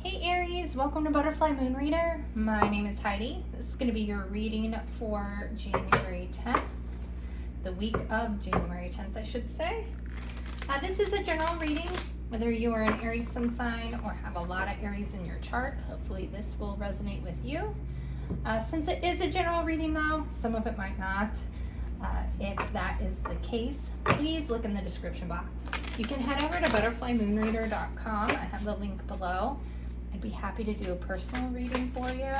Hey Aries, welcome to Butterfly Moon Reader. My name is Heidi. This is going to be your reading for January 10th, the week of January 10th, I should say. This is a general reading, whether you are an Aries sun sign or have a lot of Aries in your chart. Hopefully this will resonate with you. Since it is a general reading though, some of it might not. If that is the case, please look in the description box. You can head over to butterflymoonreader.com. I have the link below. I'd be happy to do a personal reading for you.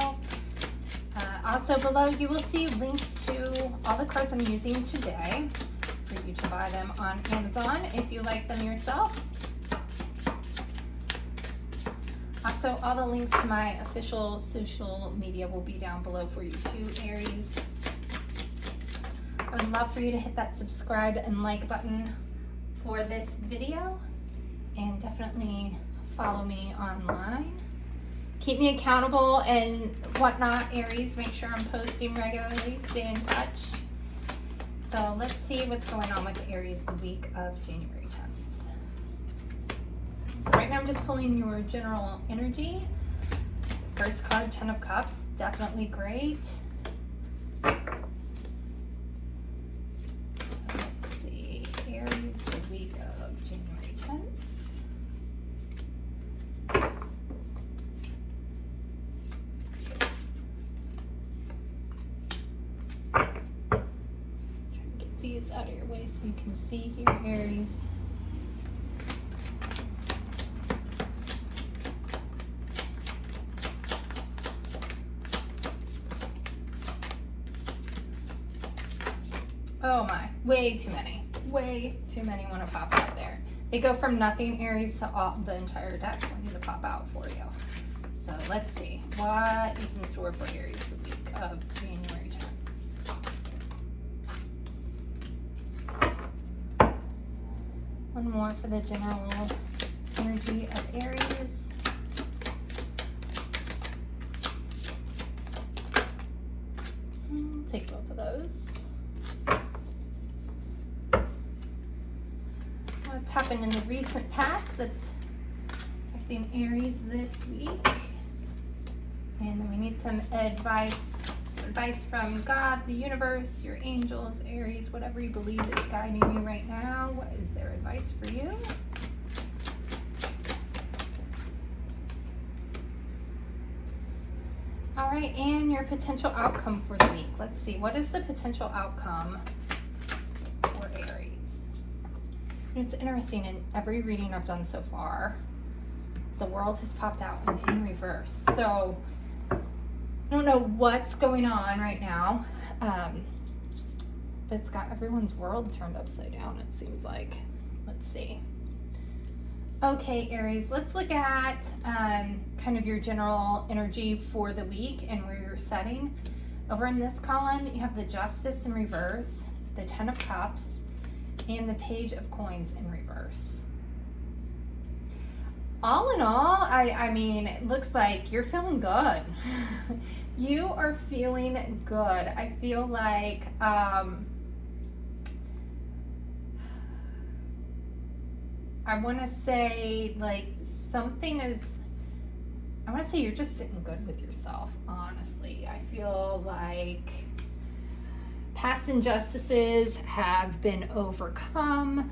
Also below you will see links to all the cards I'm using today for you to buy them on Amazon if you like them yourself. Also, all the links to my official social media will be down below for you too, Aries. I would love for you to hit that subscribe and like button for this video, and definitely follow me online. Keep me accountable and whatnot, Aries. Make sure I'm posting regularly. Stay in touch. So let's see what's going on with Aries the week of January 10th. So right now I'm just pulling your general energy. First card, 10 of Cups. Definitely great. The week of January 10th. Try to get these out of your way so you can see here, Aries. Oh my, way too many. Way too many want to pop out there. They go from nothing, Aries, to all the entire deck wanting to pop out for you. So let's see what is in store for Aries the week of January 10th. One more for the general energy of Aries. I'll take both of those. What's happened in the recent past that's affecting Aries this week? And then we need some advice from God, the universe, your angels, Aries, whatever you believe is guiding you right now. What is their advice for you? All right, and your potential outcome for the week. Let's see, what is the potential outcome for Aries? It's interesting, in every reading I've done so far, the world has popped out in reverse. So I don't know what's going on right now, but it's got everyone's world turned upside down, it seems like. Let's see. Okay, Aries, let's look at kind of your general energy for the week and where you're setting. Over in this column, you have the Justice in reverse, the 10 of Cups, and the Page of Coins in reverse. All in all, I mean, it looks like you're feeling good. You are feeling good. I feel like I want to say like something is, I want to say you're just sitting good with yourself, honestly. I feel like past injustices have been overcome.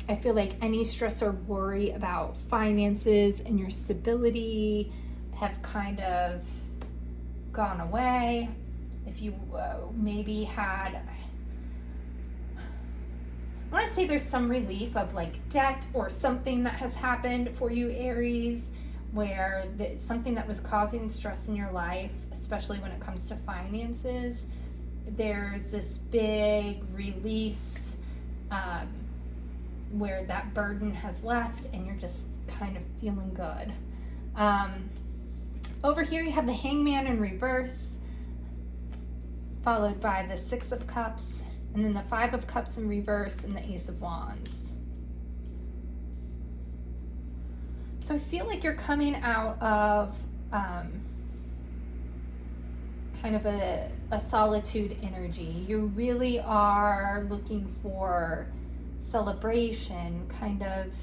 I feel like any stress or worry about finances and your stability have kind of gone away. If you maybe had, I want to say there's some relief of like debt or something that has happened for you, Aries, where something that was causing stress in your life, especially when it comes to finances, there's this big release where that burden has left and you're just kind of feeling good. Over here you have the Hangman in reverse, followed by the 6 of Cups, and then the 5 of Cups in reverse and the Ace of Wands. So I feel like you're coming out of kind of a solitude energy. You really are looking for celebration, kind of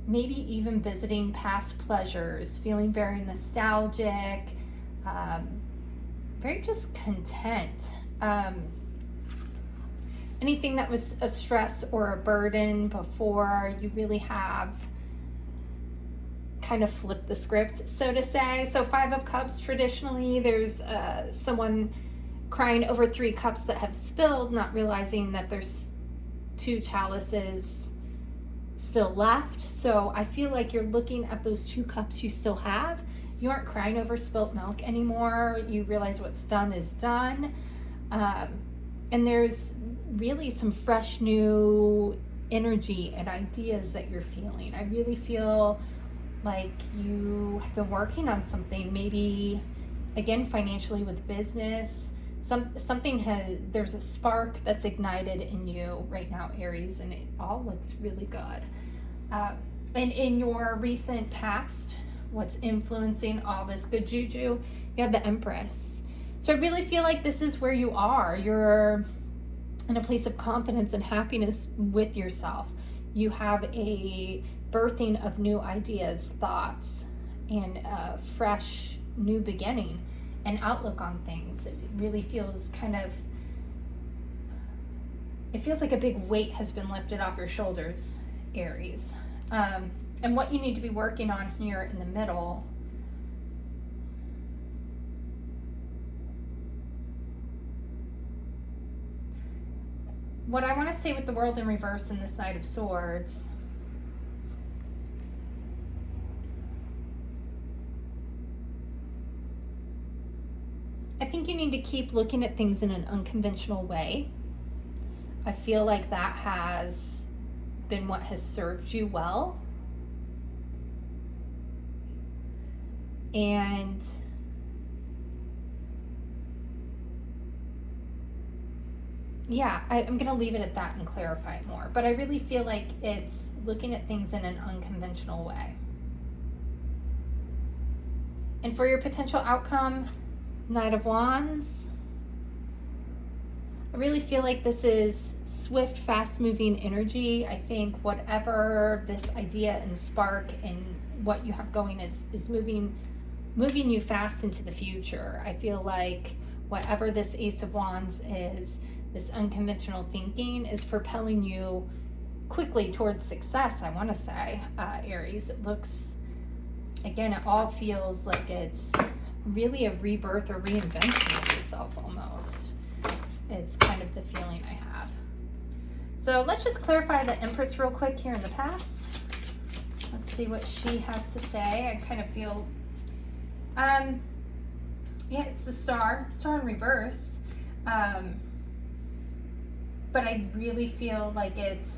maybe even visiting past pleasures, feeling very nostalgic, very just content. Anything that was a stress or a burden before, you really have kind of flipped the script, so to say. So 5 of Cups, traditionally there's someone crying over 3 cups that have spilled, not realizing that there's 2 chalices still left. So I feel like you're looking at those 2 cups you still have. You aren't crying over spilt milk anymore. You realize what's done is done. And there's really some fresh new energy and ideas that you're feeling. I really feel like you have been working on something, maybe again financially with business. There's a spark that's ignited in you right now, Aries, and it all looks really good. And in your recent past, what's influencing all this good juju, you have the Empress. So I really feel like this is where you are. You're in a place of confidence and happiness with yourself. You have a birthing of new ideas, thoughts, and a fresh new beginning and outlook on things. It really feels it feels like a big weight has been lifted off your shoulders, Aries. And what you need to be working on here in the middle, what I want to say with the World in reverse and this Knight of Swords, I think you need to keep looking at things in an unconventional way. I feel like that has been what has served you well. And yeah, I'm going to leave it at that and clarify it more. But I really feel like it's looking at things in an unconventional way. And for your potential outcome, Knight of Wands, I really feel like this is swift, fast-moving energy. I think whatever this idea and spark and what you have going is moving you fast into the future. I feel like whatever this Ace of Wands is, this unconventional thinking is propelling you quickly towards success, I want to say, Aries. It looks, again, it all feels like it's really a rebirth or reinvention of yourself almost. It's kind of the feeling I have. So let's just clarify the Empress real quick here in the past. Let's see what she has to say. I kind of feel, yeah, it's the Star in reverse. But I really feel like it's,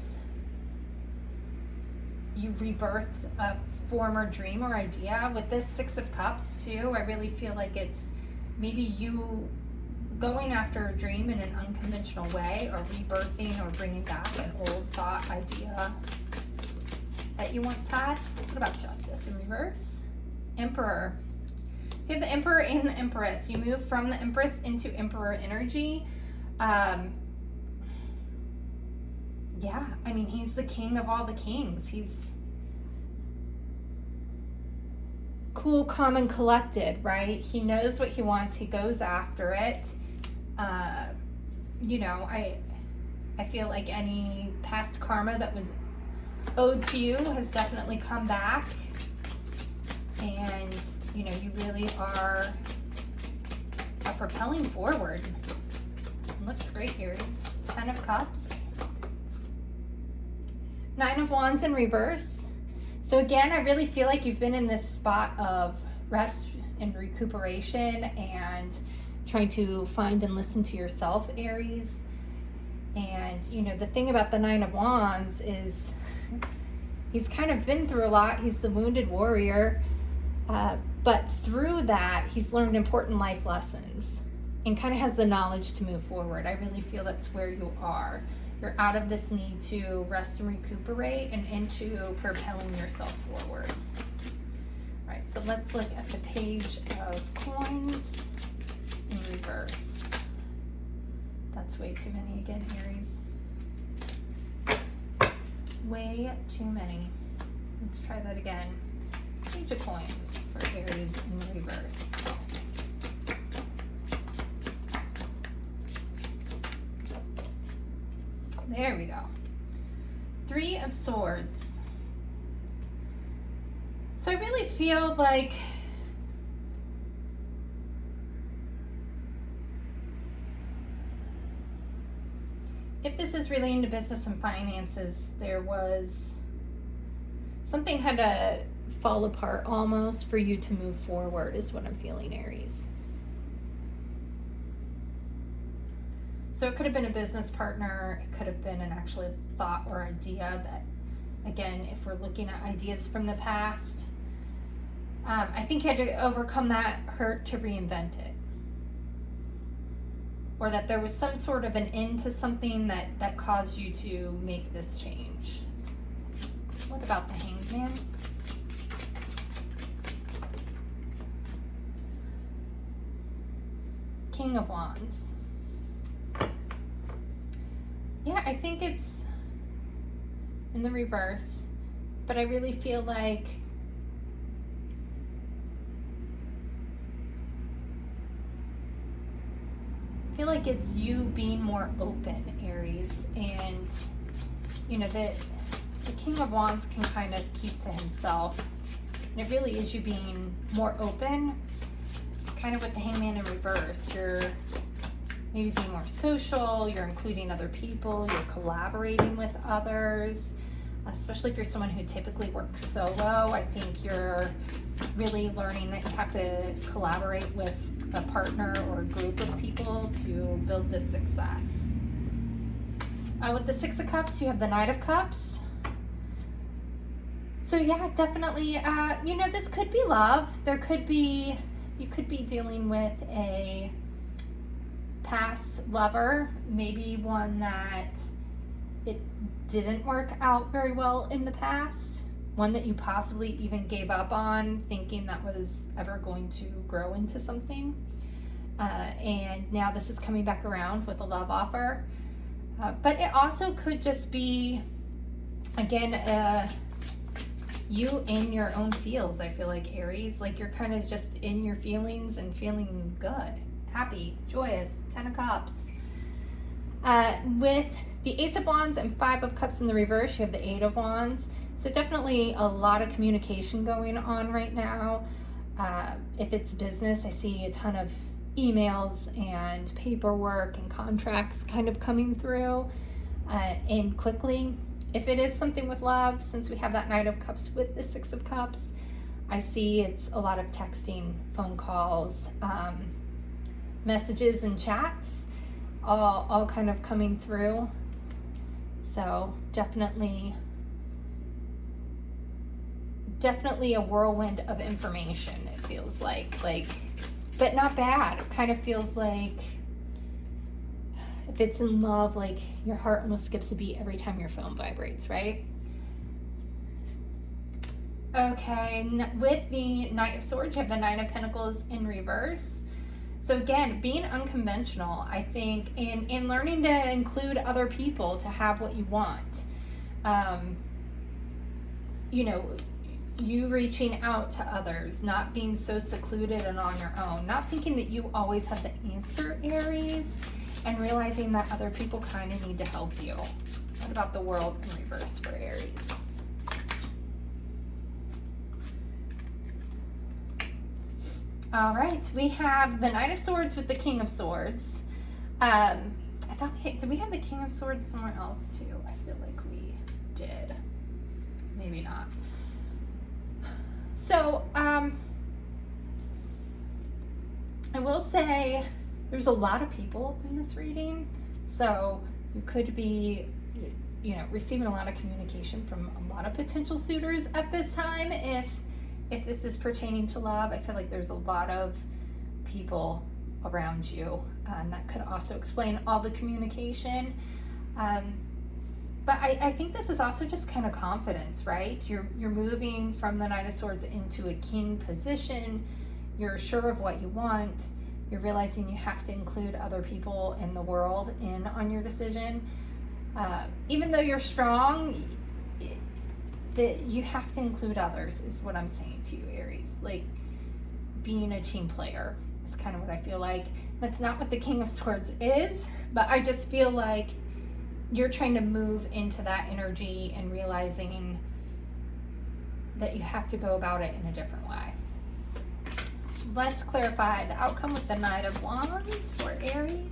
you rebirthed a former dream or idea. With this 6 of Cups too, I really feel like it's maybe you going after a dream in an unconventional way, or rebirthing or bringing back an old thought, idea that you once had. What about Justice in reverse? Emperor. So you have the Emperor and the Empress. You move from the Empress into Emperor energy. Yeah, I mean, he's the king of all the kings. He's cool, calm, and collected, right? He knows what he wants. He goes after it. You know, I feel like any past karma that was owed to you has definitely come back. And, you know, you really are propelling forward. It looks great here. It's 10 of Cups. 9 of Wands in reverse. So again, I really feel like you've been in this spot of rest and recuperation and trying to find and listen to yourself, Aries. And, you know, the thing about the 9 of Wands is he's kind of been through a lot. He's the wounded warrior. But through that, he's learned important life lessons and kind of has the knowledge to move forward. I really feel that's where you are. You're out of this need to rest and recuperate and into propelling yourself forward. All right, so let's look at the Page of Coins in reverse. That's way too many again, Aries. Way too many. Let's try that again. Page of Coins for Aries in reverse. There we go. 3 of Swords. So I really feel like if this is relating to business and finances, there was something had to fall apart almost for you to move forward is what I'm feeling, Aries. So it could have been a business partner, it could have been an actual thought or idea that, again, if we're looking at ideas from the past, I think you had to overcome that hurt to reinvent it. Or that there was some sort of an end to something that caused you to make this change. What about the Hanged Man? King of Wands. Yeah, I think it's in the reverse, but I really feel like it's you being more open, Aries, and you know that the King of Wands can kind of keep to himself, and it really is you being more open, kind of with the Hangman in reverse. You're maybe being more social, you're including other people, you're collaborating with others, especially if you're someone who typically works solo. I think you're really learning that you have to collaborate with a partner or a group of people to build this success. With the 6 of Cups, you have the Knight of Cups. So yeah, definitely, you know, this could be love. You could be dealing with a past lover, maybe one that it didn't work out very well in the past, one that you possibly even gave up on thinking that was ever going to grow into something, and now this is coming back around with a love offer, but it also could just be, again, you in your own feels. I feel like, Aries, like you're kind of just in your feelings and feeling good, happy, joyous. 10 of Cups. With the Ace of Wands and 5 of Cups in the reverse, you have the 8 of Wands. So definitely a lot of communication going on right now. If it's business, I see a ton of emails and paperwork and contracts kind of coming through and quickly. If it is something with love, since we have that Knight of Cups with the 6 of Cups, I see it's a lot of texting, phone calls, messages and chats, all kind of coming through. So definitely a whirlwind of information, it feels like, but not bad. It kind of feels like if it's in love, like your heart almost skips a beat every time your phone vibrates, right? Okay, with the Knight of Swords, you have the 9 of Pentacles in reverse. So again, being unconventional, I think, and learning to include other people to have what you want. You know, you reaching out to others, not being so secluded and on your own, not thinking that you always have the answer, Aries, and realizing that other people kind of need to help you. What about the World in reverse for Aries? All right, we have the Knight of Swords with the King of Swords. I thought did we have the King of Swords somewhere else too? I feel like we did. Maybe not. So, I will say there's a lot of people in this reading. So you could be, you know, receiving a lot of communication from a lot of potential suitors at this time. If this is pertaining to love, I feel like there's a lot of people around you, and that could also explain all the communication. But I think this is also just kind of confidence, right? You're moving from the Knight of Swords into a king position. You're sure of what you want. You're realizing you have to include other people in the world on your decision. Even though you're strong, that you have to include others is what I'm saying to you, Aries. Like, being a team player is kind of what I feel like. That's not what the King of Swords is, but I just feel like you're trying to move into that energy and realizing that you have to go about it in a different way. Let's clarify the outcome with the Knight of Wands for Aries.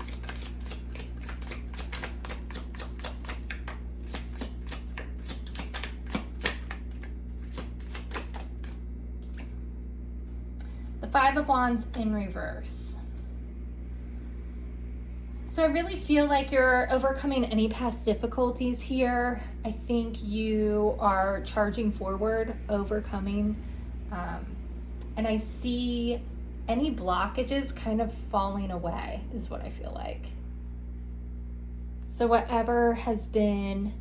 The Five of Wands in reverse. So I really feel like you're overcoming any past difficulties here. I think you are charging forward, overcoming, and I see any blockages kind of falling away is what I feel like. So whatever has been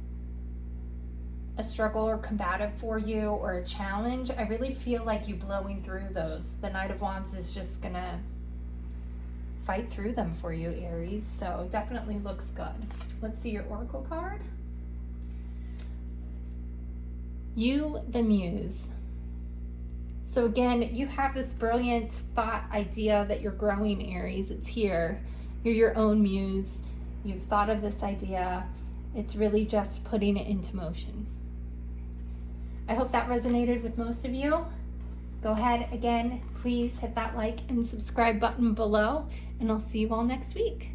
a struggle or combative for you or a challenge, I really feel like you blowing through those. The Knight of Wands is just gonna fight through them for you, Aries. So definitely looks good. Let's see your oracle card. You, the Muse. So again, you have this brilliant thought idea that you're growing, Aries. It's here. You're your own muse. You've thought of this idea. It's really just putting it into motion. I hope that resonated with most of you. Go ahead, again, please hit that like and subscribe button below, and I'll see you all next week.